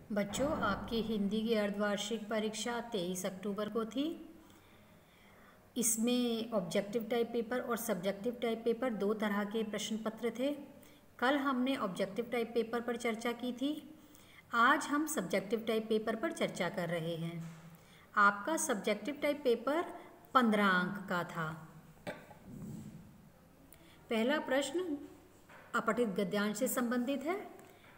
बच्चों, आपकी हिंदी की अर्धवार्षिक परीक्षा 23 अक्टूबर को थी। इसमें ऑब्जेक्टिव टाइप पेपर और सब्जेक्टिव टाइप पेपर दो तरह के प्रश्न पत्र थे। कल हमने ऑब्जेक्टिव टाइप पेपर पर चर्चा की थी। आज हम सब्जेक्टिव टाइप पेपर पर चर्चा कर रहे हैं। आपका सब्जेक्टिव टाइप पेपर 15 अंक का था। पहला प्रश्न अपठित गद्यांश से संबंधित है।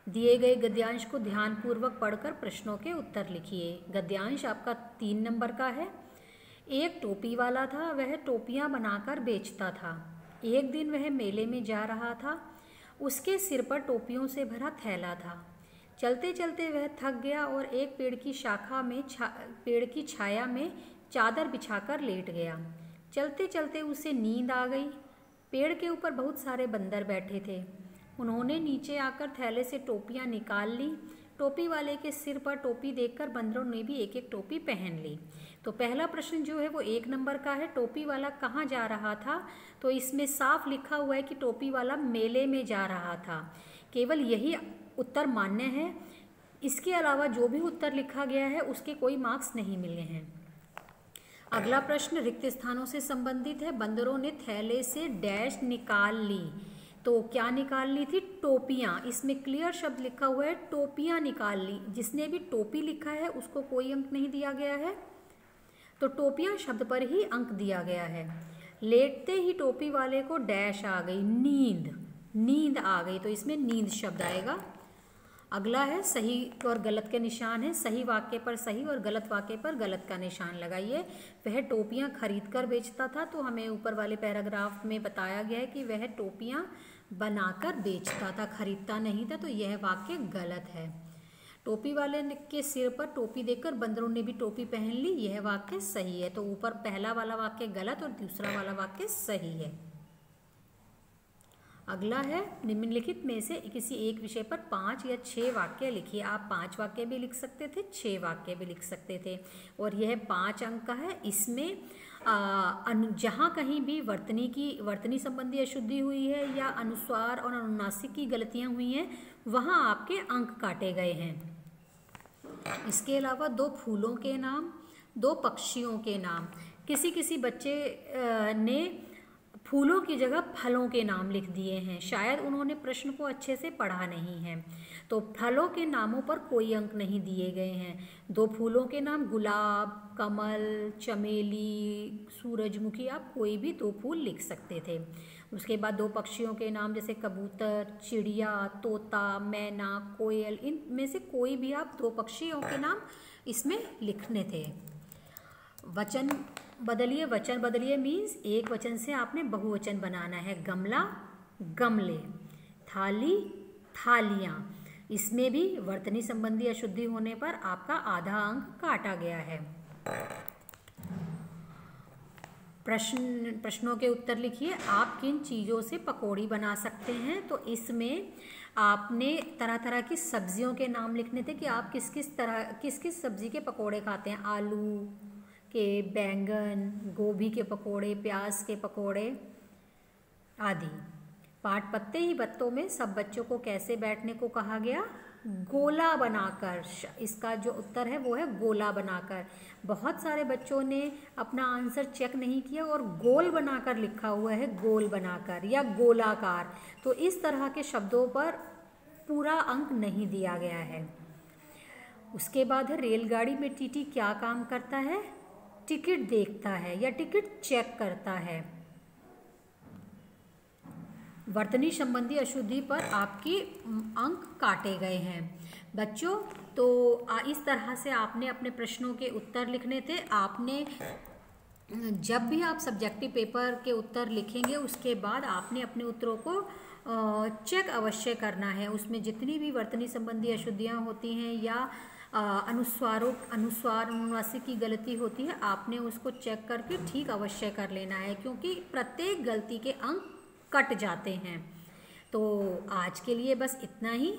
दिए गए गद्यांश को ध्यानपूर्वक पढ़कर प्रश्नों के उत्तर लिखिए। गद्यांश आपका 3 नंबर का है। एक टोपी वाला था, वह टोपियां बनाकर बेचता था। एक दिन वह मेले में जा रहा था। उसके सिर पर टोपियों से भरा थैला था। चलते चलते वह थक गया और एक पेड़ की शाखा में पेड़ की छाया में चादर बिछाकर लेट गया। चलते चलते उसे नींद आ गई। पेड़ के ऊपर बहुत सारे बंदर बैठे थे। उन्होंने नीचे आकर थैले से टोपियां निकाल ली। टोपी वाले के सिर पर टोपी देखकर बंदरों ने भी एक एक टोपी पहन ली। तो पहला प्रश्न जो है वो 1 नंबर का है। टोपी वाला कहाँ जा रहा था? तो इसमें साफ लिखा हुआ है कि टोपी वाला मेले में जा रहा था। केवल यही उत्तर मान्य है। इसके अलावा जो भी उत्तर लिखा गया है उसके कोई मार्क्स नहीं मिले हैं। अगला प्रश्न रिक्त स्थानों से संबंधित है। बंदरों ने थैले से डैश निकाल ली। तो क्या निकाल ली थी? टोपियां। इसमें क्लियर शब्द लिखा हुआ है, टोपियां निकाल ली। जिसने भी टोपी लिखा है उसको कोई अंक नहीं दिया गया है, तो टोपियां शब्द पर ही अंक दिया गया है। लेटते ही टोपी वाले को डैश आ गई, नींद आ गई, तो इसमें नींद शब्द आएगा। अगला है सही और गलत के निशान है। सही वाक्य पर सही और गलत वाक्य पर गलत का निशान लगाइए। वह टोपियां खरीद कर बेचता था, तो हमें ऊपर वाले पैराग्राफ में बताया गया है कि वह टोपियां बनाकर बेचता था, खरीदता नहीं था, तो यह वाक्य गलत है। टोपी वाले के सिर पर टोपी देखकर बंदरों ने भी टोपी पहन ली, यह वाक्य सही है। तो ऊपर पहला वाला वाक्य गलत और दूसरा वाला वाक्य सही है। अगला है निम्नलिखित में से किसी एक विषय पर 5 या 6 वाक्य लिखिए। आप 5 वाक्य भी लिख सकते थे, 6 वाक्य भी लिख सकते थे, और यह 5 अंक का है। इसमें जहाँ कहीं भी वर्तनी संबंधी अशुद्धि हुई है या अनुस्वार और अनुनासिक की गलतियाँ हुई हैं, वहाँ आपके अंक काटे गए हैं। इसके अलावा 2 फूलों के नाम, 2 पक्षियों के नाम। किसी बच्चे ने फूलों की जगह फलों के नाम लिख दिए हैं। शायद उन्होंने प्रश्न को अच्छे से पढ़ा नहीं है, तो फलों के नामों पर कोई अंक नहीं दिए गए हैं। 2 फूलों के नाम गुलाब, कमल, चमेली, सूरजमुखी, आप कोई भी 2 फूल लिख सकते थे। उसके बाद 2 पक्षियों के नाम जैसे कबूतर, चिड़िया, तोता, मैना, कोयल, इनमें से कोई भी आप 2 पक्षियों के नाम इसमें लिखने थे। वचन बदलिए मीन्स एक वचन से आपने बहुवचन बनाना है। गमला, गमले, थाली, थालियाँ। इसमें भी वर्तनी संबंधी अशुद्धि होने पर आपका आधा अंक काटा गया है। प्रश्नों के उत्तर लिखिए। आप किन चीज़ों से पकौड़ी बना सकते हैं? तो इसमें आपने तरह तरह की सब्जियों के नाम लिखने थे कि आप किस सब्जी के पकौड़े खाते हैं। आलू के, बैंगन, गोभी के पकोड़े, प्याज के पकोड़े आदि। पाठ पत्ते ही बत्तों में सब बच्चों को कैसे बैठने को कहा गया? गोला बनाकर। इसका जो उत्तर है वो है गोला बनाकर। बहुत सारे बच्चों ने अपना आंसर चेक नहीं किया और गोल बनाकर लिखा हुआ है, गोल बनाकर या गोलाकार। तो इस तरह के शब्दों पर पूरा अंक नहीं दिया गया है। उसके बाद है रेलगाड़ी में टीटी क्या काम करता है? टिकट देखता है या टिकट चेक करता है। वर्तनी संबंधी अशुद्धि पर आपके अंक काटे गए हैं। बच्चों, तो इस तरह से आपने अपने प्रश्नों के उत्तर लिखने थे। आपने जब भी आप सब्जेक्टिव पेपर के उत्तर लिखेंगे उसके बाद आपने अपने उत्तरों को चेक अवश्य करना है। उसमें जितनी भी वर्तनी संबंधी अशुद्धियाँ होती हैं या अनुस्वार अनुनासिक की गलती होती है, आपने उसको चेक करके ठीक अवश्य कर लेना है, क्योंकि प्रत्येक गलती के अंक कट जाते हैं। तो आज के लिए बस इतना ही।